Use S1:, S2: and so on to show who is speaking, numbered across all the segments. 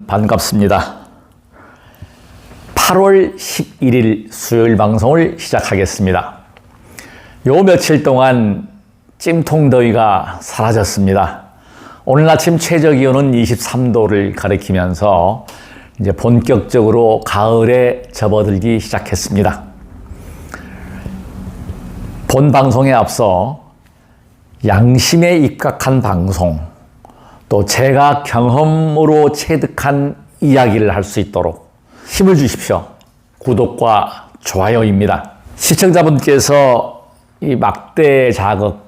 S1: 반갑습니다. 8월 11일 수요일 방송을 시작하겠습니다. 요 며칠 동안 찜통더위가 사라졌습니다. 오늘 아침 최저기온은 23도를 가리키면서 이제 본격적으로 가을에 접어들기 시작했습니다. 본 방송에 앞서 양심에 입각한 방송, 또 제가 경험으로 체득한 이야기를 할 수 있도록 힘을 주십시오. 구독과 좋아요입니다. 시청자분께서 이 막대 자극,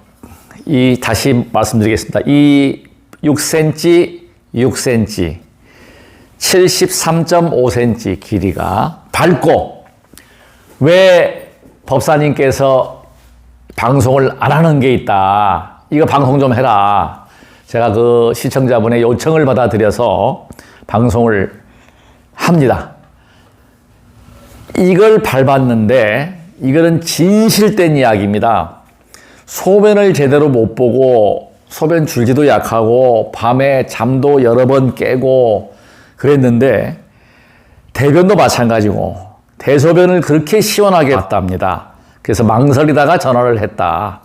S1: 다시 말씀드리겠습니다. 이 6cm, 6cm, 73.5cm 길이가 밝고 왜 법사님께서 방송을 안 하는 게 있다. 이거 방송 좀 해라. 제가 그 시청자분의 요청을 받아들여서 방송을 합니다. 이걸 밟았는데 이거는 진실된 이야기입니다. 소변을 제대로 못 보고 소변 줄기도 약하고 밤에 잠도 여러 번 깨고 그랬는데 대변도 마찬가지고 대소변을 그렇게 시원하게 봤답니다. 그래서 망설이다가 전화를 했다.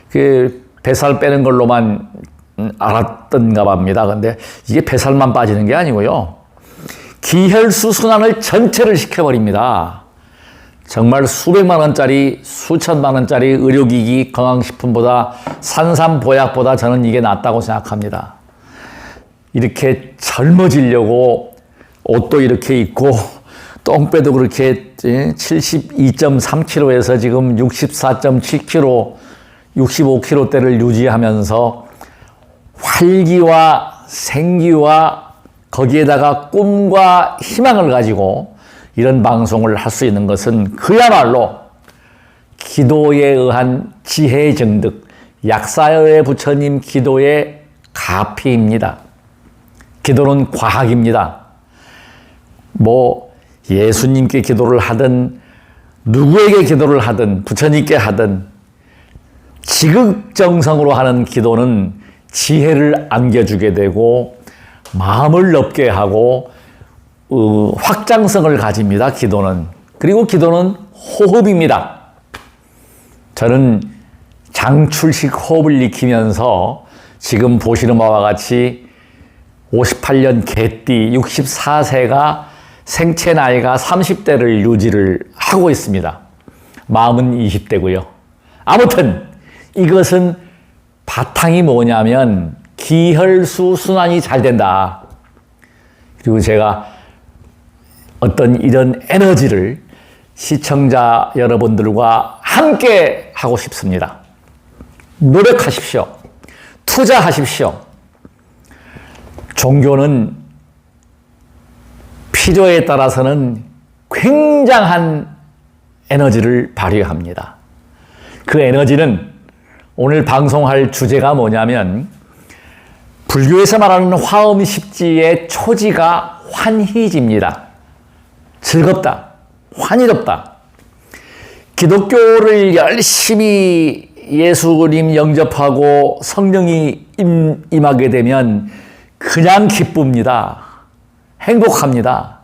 S1: 그 뱃살 빼는 걸로만 알았던가 봅니다. 근데 이게 뱃살만 빠지는 게 아니고요. 기혈수 순환을 전체를 시켜버립니다. 정말 수백만 원짜리, 수천만 원짜리 의료기기, 건강식품보다 산삼보약보다 저는 이게 낫다고 생각합니다. 이렇게 젊어지려고 옷도 이렇게 입고 똥배도 그렇게 72.3kg에서 지금 64.7kg, 65kg대를 유지하면서 활기와 생기와 거기에다가 꿈과 희망을 가지고 이런 방송을 할 수 있는 것은 그야말로 기도에 의한 지혜의 정득, 약사여의 부처님 기도의 가피입니다. 기도는 과학입니다. 뭐 예수님께 기도를 하든 누구에게 기도를 하든 부처님께 하든 지극정성으로 하는 기도는 지혜를 안겨주게 되고 마음을 넓게 하고 확장성을 가집니다. 기도는. 그리고 기도는 호흡입니다. 저는 장출식 호흡을 익히면서 지금 보시는 바와 같이 58년 개띠 64세가 생체 나이가 30대를 유지를 하고 있습니다. 마음은 20대고요. 아무튼 이것은 바탕이 뭐냐면 기혈수 순환이 잘 된다. 그리고 제가 어떤 이런 에너지를 시청자 여러분들과 함께 하고 싶습니다. 노력하십시오. 투자하십시오. 종교는 필요에 따라서는 굉장한 에너지를 발휘합니다. 그 에너지는 오늘 방송할 주제가 뭐냐면 불교에서 말하는 화엄십지의 초지가 환희지입니다. 즐겁다. 환희롭다. 기독교를 열심히 예수님 영접하고 성령이 임하게 되면 그냥 기쁩니다. 행복합니다.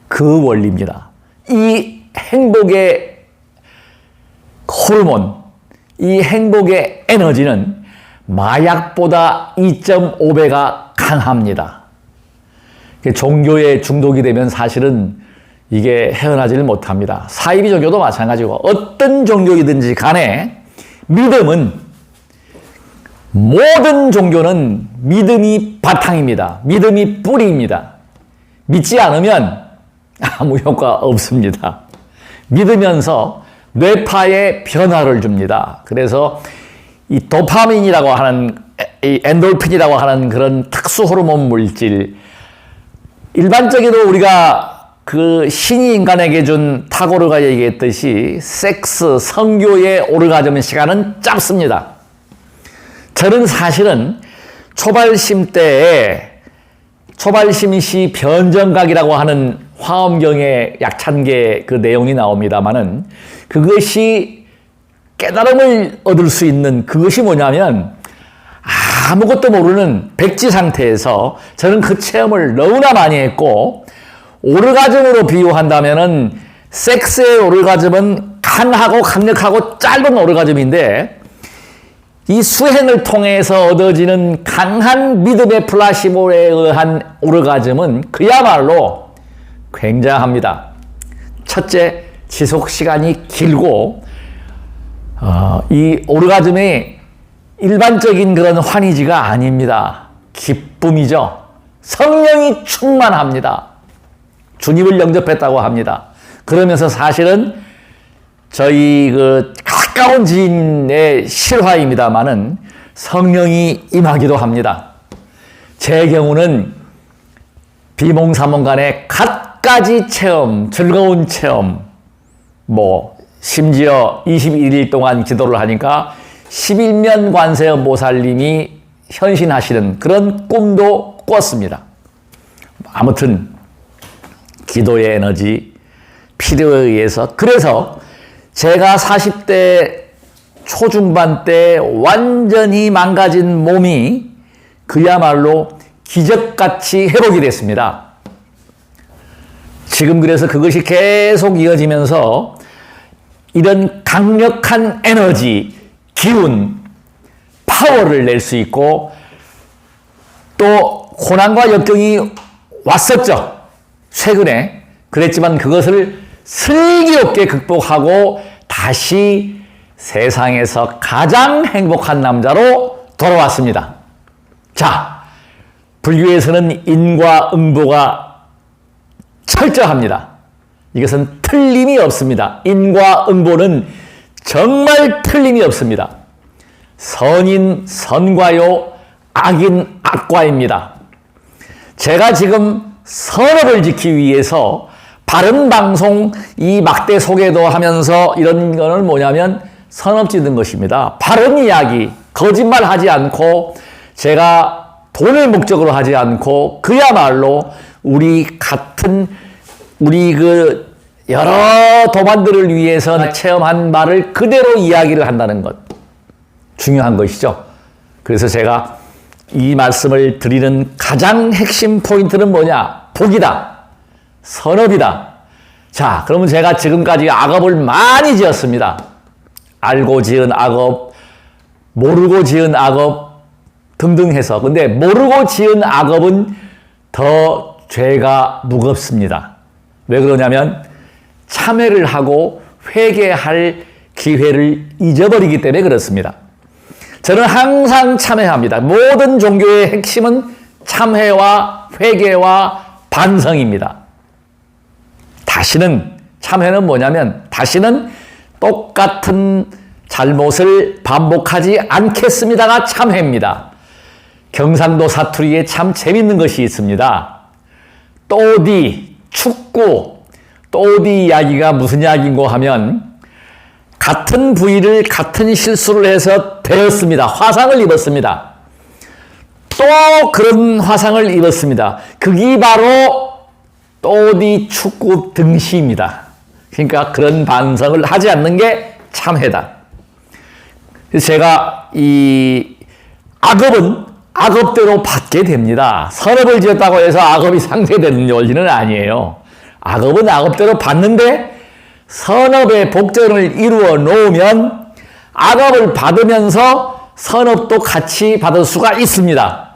S1: 그 원리입니다. 이 행복의 호르몬, 이 행복의 에너지는 마약보다 2.5배가 강합니다. 종교에 중독이 되면 사실은 이게 헤어나지를 못합니다. 사이비 종교도 마찬가지고 어떤 종교이든지 간에 믿음은 모든 종교는 믿음이 바탕입니다. 믿음이 뿌리입니다. 믿지 않으면 아무 효과 없습니다. 믿으면서 뇌파에 변화를 줍니다. 그래서 이 도파민이라고 하는, 이 엔돌핀이라고 하는 그런 특수 호르몬 물질, 일반적으로 우리가 그 신이 인간에게 준 타고르가 얘기했듯이 섹스, 성교의 오르가즘 시간은 짧습니다. 저는 사실은 초발심 때에 초발심시 변정각이라고 하는 화엄경의 약찬계 그 내용이 나옵니다만은 그것이 깨달음을 얻을 수 있는 그것이 뭐냐면 아무것도 모르는 백지 상태에서 저는 그 체험을 너무나 많이 했고, 오르가즘으로 비유한다면은 섹스의 오르가즘은 강하고 강력하고 짧은 오르가즘인데, 이 수행을 통해서 얻어지는 강한 믿음의 플라시보에 의한 오르가즘은 그야말로 굉장합니다. 첫째, 지속 시간이 길고, 이 오르가즘이 일반적인 그런 환희지가 아닙니다. 기쁨이죠. 성령이 충만합니다. 주님을 영접했다고 합니다. 그러면서 사실은 저희 그 가까운 지인의 실화입니다마는 성령이 임하기도 합니다. 제 경우는 비몽사몽간의 갖가지 체험, 즐거운 체험, 심지어 21일 동안 기도를 하니까 11년 관세음 보살님이 현신하시는 그런 꿈도 꿨습니다. 아무튼 기도의 에너지, 필요에 의해서, 그래서 제가 40대 초중반 때 완전히 망가진 몸이 그야말로 기적같이 회복이 됐습니다. 지금 그래서 그것이 계속 이어지면서 이런 강력한 에너지, 기운, 파워를 낼 수 있고, 또 고난과 역경이 왔었죠. 최근에. 그랬지만 그것을 슬기롭게 극복하고 다시 세상에서 가장 행복한 남자로 돌아왔습니다. 자, 불교에서는 인과 응보가 철저합니다. 이것은 틀림이 없습니다. 인과 응보는 정말 틀림이 없습니다. 선인 선과요, 악인 악과입니다. 제가 지금 선업을 지키기 위해서 바른 방송, 이 막대 소개도 하면서 이런 거는 뭐냐면 선업 짓는 것입니다. 바른 이야기, 거짓말 하지 않고, 제가 돈을 목적으로 하지 않고, 그야말로 우리 여러 도반들을 위해서 체험한 말을 그대로 이야기를 한다는 것. 중요한 것이죠. 그래서 제가 이 말씀을 드리는 가장 핵심 포인트는 뭐냐? 복이다. 선업이다. 자, 그러면 제가 지금까지 악업을 많이 지었습니다. 알고 지은 악업, 모르고 지은 악업 등등 해서. 근데 모르고 지은 악업은 더 죄가 무겁습니다. 왜 그러냐면 참회를 하고 회개할 기회를 잊어버리기 때문에 그렇습니다. 저는 항상 참회합니다. 모든 종교의 핵심은 참회와 회개와 반성입니다. 참회는 뭐냐면 다시는 똑같은 잘못을 반복하지 않겠습니다가 참회입니다. 경상도 사투리에 참 재밌는 것이 있습니다. 또디, 축구, 또디 이야기가 무슨 이야기인고 하면 같은 부위를 같은 실수를 해서 베었습니다. 화상을 입었습니다. 또 그런 화상을 입었습니다. 그게 바로 또디 축구 등시입니다. 그러니까 그런 반성을 하지 않는 게 참회다. 그래서 제가 이 악업은 악업대로 받게 됩니다. 선업을 지었다고 해서 악업이 상쇄되는 원리는 아니에요. 악업은 악업대로 받는데 선업의 복전을 이루어 놓으면 악업을 받으면서 선업도 같이 받을 수가 있습니다.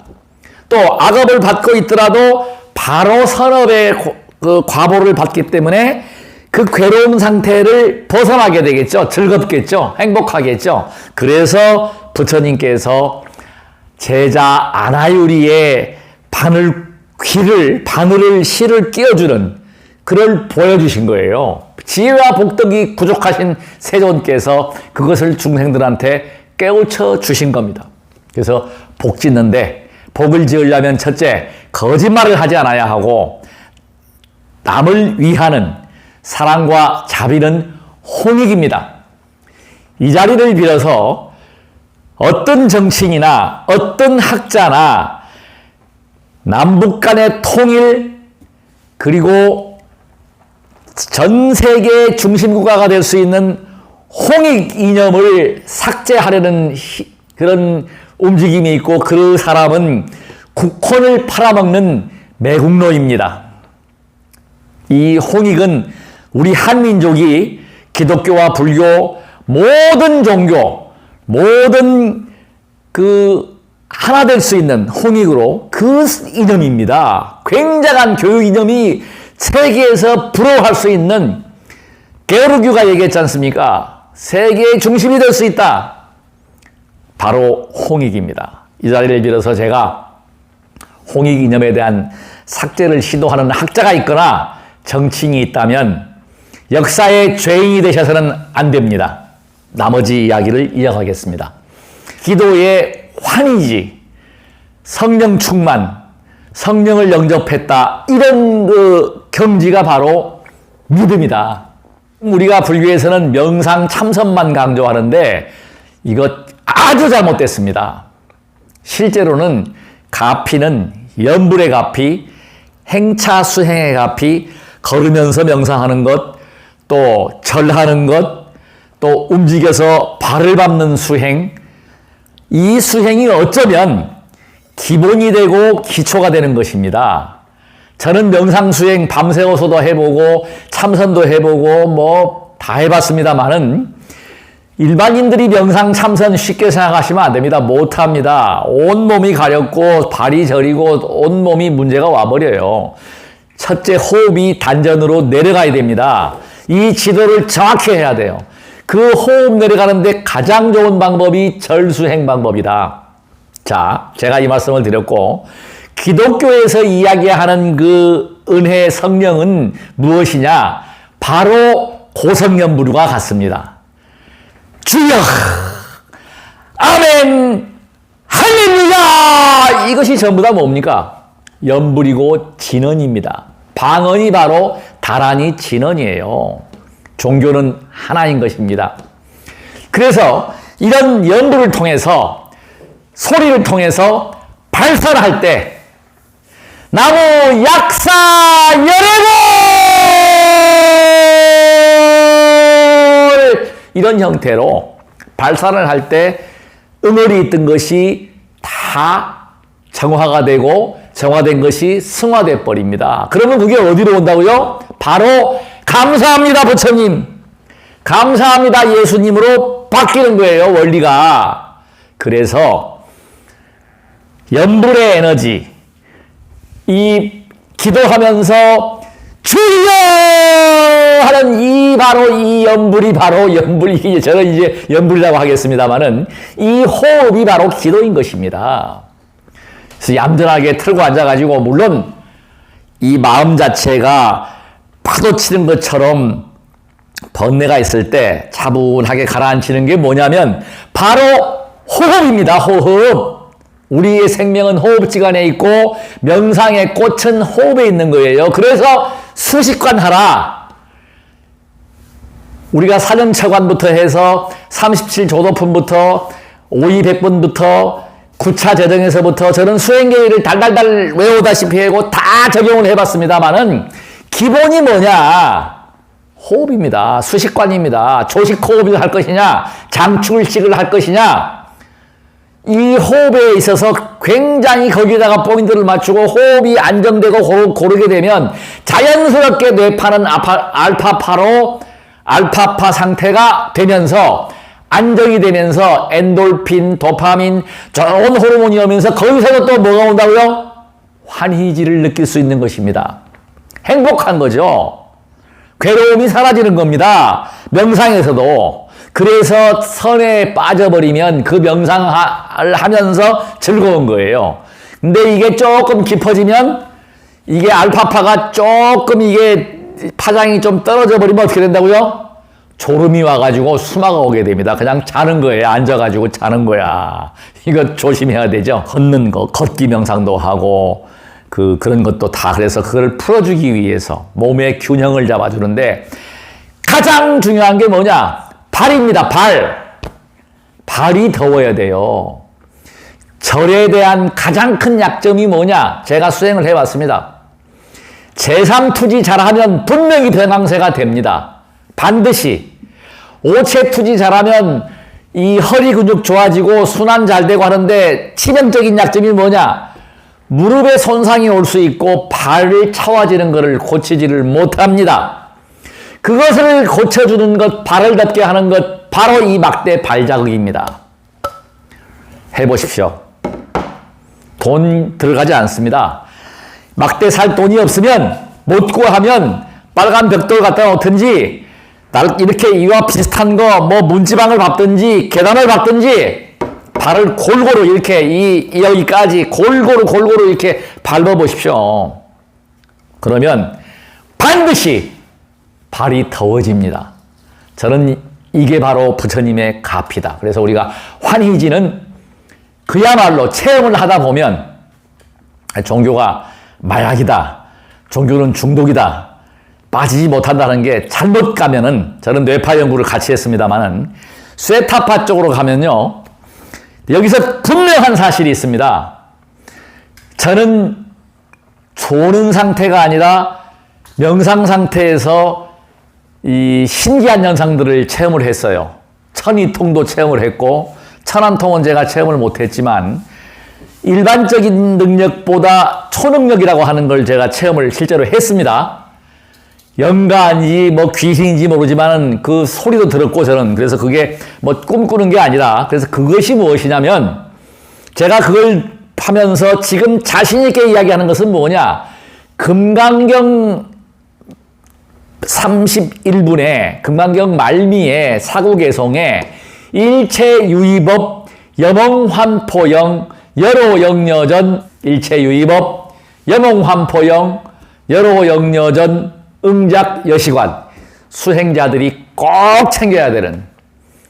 S1: 또 악업을 받고 있더라도 바로 선업의 그 과보를 받기 때문에 그 괴로운 상태를 벗어나게 되겠죠. 즐겁겠죠. 행복하겠죠. 그래서 부처님께서 제자 아나유리의 바늘을 실을 끼워주는 그걸 보여주신 거예요. 지혜와 복덕이 부족하신 세존께서 그것을 중생들한테 깨우쳐 주신 겁니다. 그래서 복 짓는데, 복을 지으려면 첫째, 거짓말을 하지 않아야 하고, 남을 위하는 사랑과 자비는 혼익입니다. 이 자리를 빌어서 어떤 정치인이나 어떤 학자나 남북 간의 통일, 그리고 전 세계 중심국가가 될 수 있는 홍익 이념을 삭제하려는 그런 움직임이 있고 그 사람은 국혼을 팔아먹는 매국노입니다. 이 홍익은 우리 한민족이 기독교와 불교 모든 종교 모든 하나 될 수 있는 홍익으로 그 이념입니다. 굉장한 교육 이념이 세계에서 부러워할 수 있는 게오르규가 얘기했지 않습니까? 세계의 중심이 될 수 있다. 바로 홍익입니다. 이 자리를 빌어서 제가 홍익 이념에 대한 삭제를 시도하는 학자가 있거나 정치인이 있다면 역사의 죄인이 되셔서는 안 됩니다. 나머지 이야기를 이어가겠습니다. 기도의 환희지, 성령 충만, 성령을 영접했다. 이런 경지가 바로 믿음이다. 우리가 불교에서는 명상 참선만 강조하는데 이것 아주 잘못됐습니다. 실제로는 가피는 염불의 가피, 행차 수행의 가피, 걸으면서 명상하는 것, 또 절하는 것, 또 움직여서 발을 밟는 수행, 이 수행이 어쩌면 기본이 되고 기초가 되는 것입니다. 저는 명상 수행 밤새워서도 해보고 참선도 해보고 뭐 다 해봤습니다만은 일반인들이 명상 참선 쉽게 생각하시면 안 됩니다. 못합니다. 온몸이 가렵고 발이 저리고 온몸이 문제가 와버려요. 첫째, 호흡이 단전으로 내려가야 됩니다. 이 지도를 정확히 해야 돼요. 그 호흡 내려가는데 가장 좋은 방법이 절수행 방법이다. 자, 제가 이 말씀을 드렸고, 기독교에서 이야기하는 그 은혜의 성령은 무엇이냐? 바로 고성연부류가 같습니다. 주여! 아멘! 할렐루야! 이것이 전부 다 뭡니까? 연불이고 진언입니다. 방언이 바로 다란이 진언이에요. 종교는 하나인 것입니다. 그래서 이런 연불을 통해서 소리를 통해서 발사를 할 때 나무 약사 열애골 이런 형태로 발산을 할 때 응어리 있던 것이 다 정화가 되고 정화된 것이 승화돼 버립니다. 그러면 그게 어디로 온다고요? 바로 감사합니다 부처님, 감사합니다 예수님으로 바뀌는 거예요. 원리가. 그래서 연불의 에너지, 이 기도하면서 주여 하는 이 바로 이 연불이 바로 연불이, 저는 이제 연불이라고 하겠습니다만은 이 호흡이 바로 기도인 것입니다. 그래서 얌전하게 틀고 앉아가지고, 물론 이 마음 자체가 파도 치는 것처럼 번뇌가 있을 때 차분하게 가라앉히는 게 뭐냐면 바로 호흡입니다. 호흡. 우리의 생명은 호흡지간에 있고 명상의 꽃은 호흡에 있는 거예요. 그래서 수식관 하라. 우리가 사정처관부터 해서 37조도품부터 5200분부터 9차 재정에서부터 저는 수행계획을 달달달 외우다시피 하고 다 적용을 해봤습니다만은 기본이 뭐냐? 호흡입니다. 수식관입니다. 조식 호흡을 할 것이냐? 장출식을 할 것이냐? 이 호흡에 있어서 굉장히 거기다가 포인트를 맞추고 호흡이 안정되고 고르게 되면 자연스럽게 뇌파는 알파파로 알파파 상태가 되면서 안정이 되면서 엔돌핀, 도파민, 좋은 호르몬이 오면서 거기서도 또 뭐가 온다고요? 환희지를 느낄 수 있는 것입니다. 행복한 거죠. 괴로움이 사라지는 겁니다. 명상에서도. 그래서 선에 빠져버리면 그 명상을 하면서 즐거운 거예요. 근데 이게 조금 깊어지면 이게 알파파가 조금 이게 파장이 좀 떨어져 버리면 어떻게 된다고요? 졸음이 와가지고 수마가 오게 됩니다. 그냥 자는 거예요. 앉아가지고 자는 거야. 이거 조심해야 되죠. 걷는 거, 걷기 명상도 하고 그런 것도 다. 그래서 그걸 풀어주기 위해서 몸의 균형을 잡아주는데 가장 중요한 게 뭐냐? 발입니다. 발이 더워야 돼요. 절에 대한 가장 큰 약점이 뭐냐? 제가 수행을 해봤습니다. 제3투지 잘하면 분명히 병강세가 됩니다. 반드시. 오체투지 잘하면 이 허리 근육 좋아지고 순환 잘 되고 하는데 치명적인 약점이 뭐냐? 무릎에 손상이 올 수 있고 발이 차와지는 것을 고치지를 못합니다. 그것을 고쳐주는 것, 발을 닿게 하는 것, 바로 이 막대 발자국입니다. 해보십시오. 돈 들어가지 않습니다. 막대 살 돈이 없으면, 못 구하면 빨간 벽돌 갖다 놓든지 이렇게 이와 비슷한 거 뭐 문지방을 밟든지 계단을 밟든지 발을 골고루 이렇게 여기까지 골고루 이렇게 밟아 보십시오. 그러면 반드시 발이 더워집니다. 저는 이게 바로 부처님의 가피다. 그래서 우리가 환희지는 그야말로 체험을 하다 보면 종교가 마약이다. 종교는 중독이다. 빠지지 못한다는 게 잘못 가면은, 저는 뇌파 연구를 같이 했습니다만은, 쇠타파 쪽으로 가면요, 여기서 분명한 사실이 있습니다. 저는 조는 상태가 아니라 명상 상태에서 이 신기한 현상들을 체험을 했어요. 천이통도 체험을 했고, 천안통은 제가 체험을 못했지만, 일반적인 능력보다 초능력이라고 하는 걸 제가 체험을 실제로 했습니다. 영가인지 뭐 귀신인지 모르지만 그 소리도 들었고 저는 그래서 그게 뭐 꿈꾸는 게 아니라, 그래서 그것이 무엇이냐면, 제가 그걸 하면서 지금 자신 있게 이야기하는 것은 뭐냐, 금강경 31분에 금강경 말미에 사구개송에 일체유의법 여몽환포영 여로영여전, 일체유의법 여몽환포영 여로영여전 응작여시관, 수행자들이 꼭 챙겨야 되는,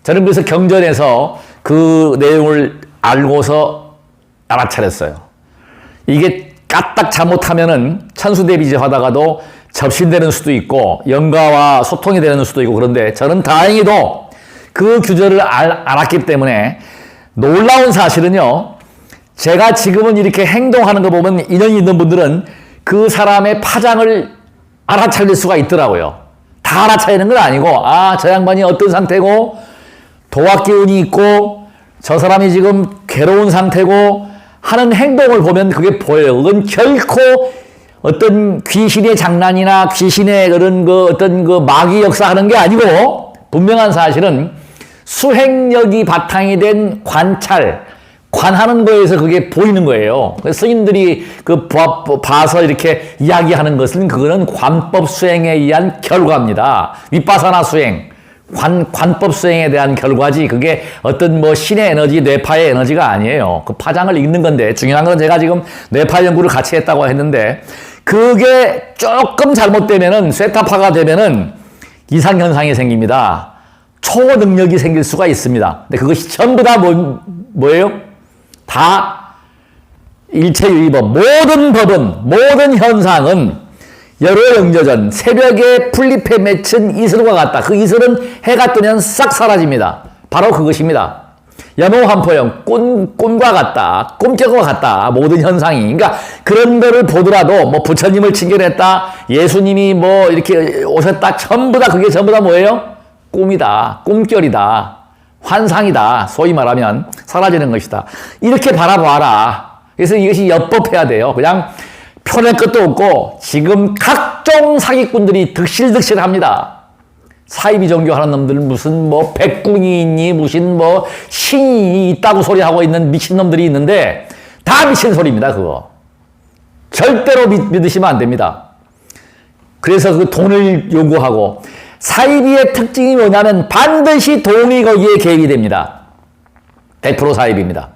S1: 저는 그래서 경전에서 그 내용을 알고서 알아차렸어요. 이게 까딱 잘못하면은 천수대비제 하다가도 접신되는 수도 있고 영가와 소통이 되는 수도 있고, 그런데 저는 다행히도 그 규절을 알았기 때문에, 놀라운 사실은요, 제가 지금은 이렇게 행동하는 거 보면 인연이 있는 분들은 그 사람의 파장을 알아차릴 수가 있더라고요. 다 알아차리는 건 아니고, 아, 저 양반이 어떤 상태고, 도학기운이 있고, 저 사람이 지금 괴로운 상태고 하는 행동을 보면 그게 보여요. 그건 결코 어떤 귀신의 장난이나 귀신의 그런 어떤 마귀 역사하는 게 아니고, 분명한 사실은 수행력이 바탕이 된 관하는 거에서 그게 보이는 거예요. 스님들이 봐서 이렇게 이야기하는 것은, 그거는 관법 수행에 의한 결과입니다. 윗바사나 수행, 관법 수행에 대한 결과지, 그게 어떤 뭐 신의 에너지, 뇌파의 에너지가 아니에요. 그 파장을 읽는 건데, 중요한 건 제가 지금 뇌파 연구를 같이 했다고 했는데, 그게 조금 잘못되면은, 쇠타파가 되면은 이상현상이 생깁니다. 초능력이 생길 수가 있습니다. 근데 그것이 전부 다 뭐예요? 다 일체유의법, 모든 법은, 모든 현상은 여로영여전, 새벽에 풀잎에 맺힌 이슬과 같다. 그 이슬은 해가 뜨면 싹 사라집니다. 바로 그것입니다. 여몽환포영, 꿈과 같다, 꿈결과 같다, 모든 현상이. 그러니까 그런 거를 보더라도, 뭐 부처님을 칭견했다, 예수님이 뭐 이렇게 오셨다, 전부 다 그게 전부 다 뭐예요? 꿈이다, 꿈결이다, 환상이다. 소위 말하면 사라지는 것이다. 이렇게 바라봐라. 그래서 이것이 엿법해야 돼요. 그냥 표낼 것도 없고, 지금 각종 사기꾼들이 득실합니다. 사이비 종교 하는 놈들 무슨 뭐 백군이 있니, 무슨 뭐 신이 있다고 소리하고 있는 미친놈들이 있는데, 다 미친 소리입니다. 그거 절대로 믿으시면 안 됩니다. 그래서 그 돈을 요구하고, 사이비의 특징이 뭐냐면 반드시 돈이 거기에 개입이 됩니다. 100% 사이비입니다.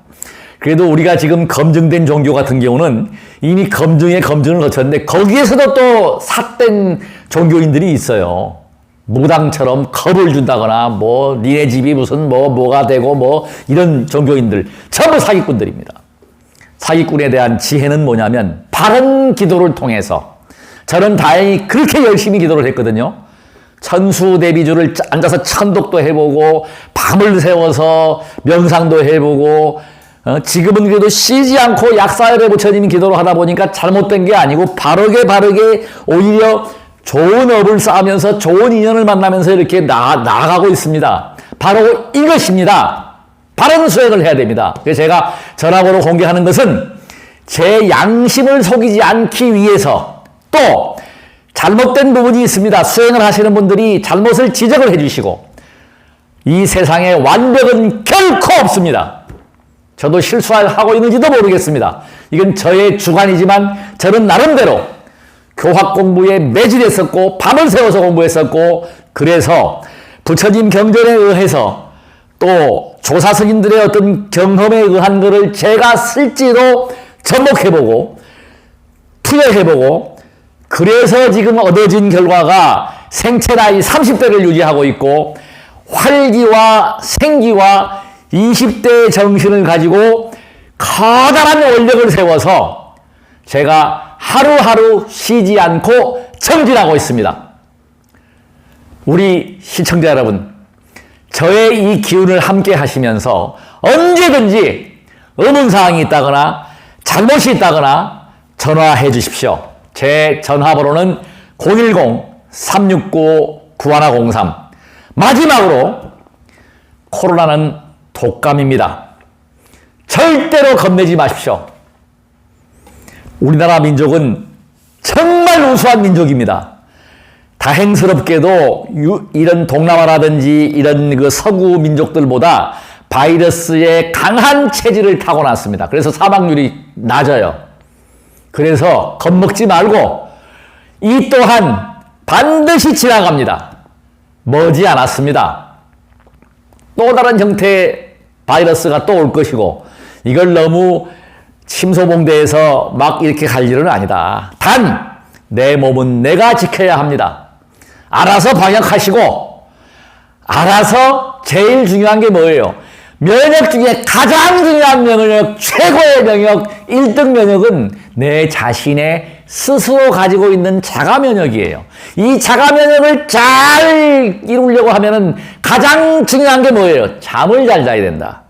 S1: 그래도 우리가 지금 검증된 종교 같은 경우는 이미 검증을 거쳤는데, 거기에서도 또 삿된 종교인들이 있어요. 무당처럼 겁을 준다거나, 뭐 니네 집이 무슨 뭐가 되고 뭐 이런 종교인들 전부 사기꾼들입니다. 사기꾼에 대한 지혜는 뭐냐면, 바른 기도를 통해서, 저는 다행히 그렇게 열심히 기도를 했거든요. 천수대비주를 앉아서 천독도 해보고, 밤을 새워서 명상도 해보고, 지금은 그래도 쉬지 않고 약사열의 부처님이 기도를 하다 보니까 잘못된 게 아니고, 바르게 오히려 좋은 업을 쌓으면서 좋은 인연을 만나면서 이렇게 나아가고 있습니다. 바로 이것입니다. 바른 수행을 해야 됩니다. 그래서 제가 전화번호 공개하는 것은 제 양심을 속이지 않기 위해서, 또 잘못된 부분이 있습니다. 수행을 하시는 분들이 잘못을 지적을 해주시고, 이 세상에 완벽은 결코 없습니다. 저도 실수하고 있는지도 모르겠습니다. 이건 저의 주관이지만 저는 나름대로 교학 공부에 매진했었고 밤을 새워서 공부했었고, 그래서 부처님 경전에 의해서 또 조사 스님들의 어떤 경험에 의한 것을 제가 실제로 접목해보고 투여해보고, 그래서 지금 얻어진 결과가 생체 나이 30대를 유지하고 있고, 활기와 생기와 20대의 정신을 가지고 커다란 원력을 세워서 제가 하루하루 쉬지 않고 정진하고 있습니다. 우리 시청자 여러분, 저의 이 기운을 함께 하시면서 언제든지 의문사항이 있다거나 잘못이 있다거나 전화해 주십시오. 제 전화번호는 010-369-9103. 마지막으로, 코로나는 독감입니다. 절대로 겁내지 마십시오. 우리나라 민족은 정말 우수한 민족입니다. 다행스럽게도 이런 동남아라든지 이런 그 서구 민족들보다 바이러스의 강한 체질을 타고났습니다. 그래서 사망률이 낮아요. 그래서 겁먹지 말고, 이 또한 반드시 지나갑니다. 머지 않았습니다. 또 다른 형태의 바이러스가 또 올 것이고, 이걸 너무 침소봉대해서 막 이렇게 갈 일은 아니다. 단 내 몸은 내가 지켜야 합니다. 알아서 방역하시고, 알아서 제일 중요한 게 뭐예요? 면역 중에 가장 중요한 면역, 최고의 면역, 1등 면역은 내 자신의 스스로 가지고 있는 자가 면역이에요. 이 자가 면역을 잘 이루려고 하면은 가장 중요한 게 뭐예요? 잠을 잘 자야 된다.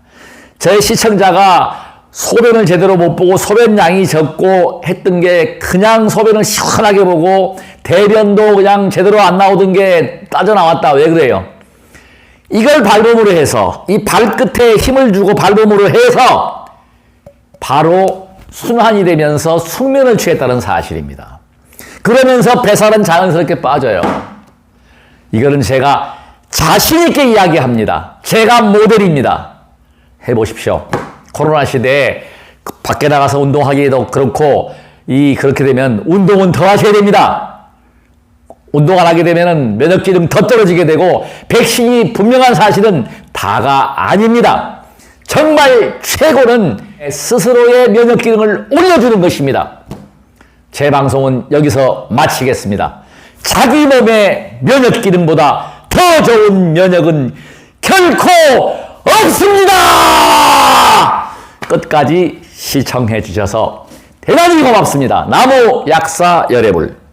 S1: 저의 시청자가 소변을 제대로 못 보고 소변량이 적고 했던 게, 그냥 소변을 시원하게 보고 대변도 그냥 제대로 안 나오던 게 따져나왔다. 왜 그래요? 이걸 발범으로 해서, 이 발끝에 힘을 주고 발범으로 해서 바로 순환이 되면서 숙면을 취했다는 사실입니다. 그러면서 뱃살은 자연스럽게 빠져요. 이거는 제가 자신 있게 이야기합니다. 제가 모델입니다. 해보십시오. 코로나 시대에 밖에 나가서 운동하기에도 그렇고, 그렇게 되면 운동은 더 하셔야 됩니다. 운동 안 하게 되면 면역 기능 더 떨어지게 되고, 백신이 분명한 사실은 다가 아닙니다. 정말 최고는 스스로의 면역 기능을 올려주는 것입니다. 제 방송은 여기서 마치겠습니다. 자기 몸의 면역 기능보다 더 좋은 면역은 결코 없습니다! 끝까지 시청해 주셔서 대단히 고맙습니다. 나무 약사 열애불.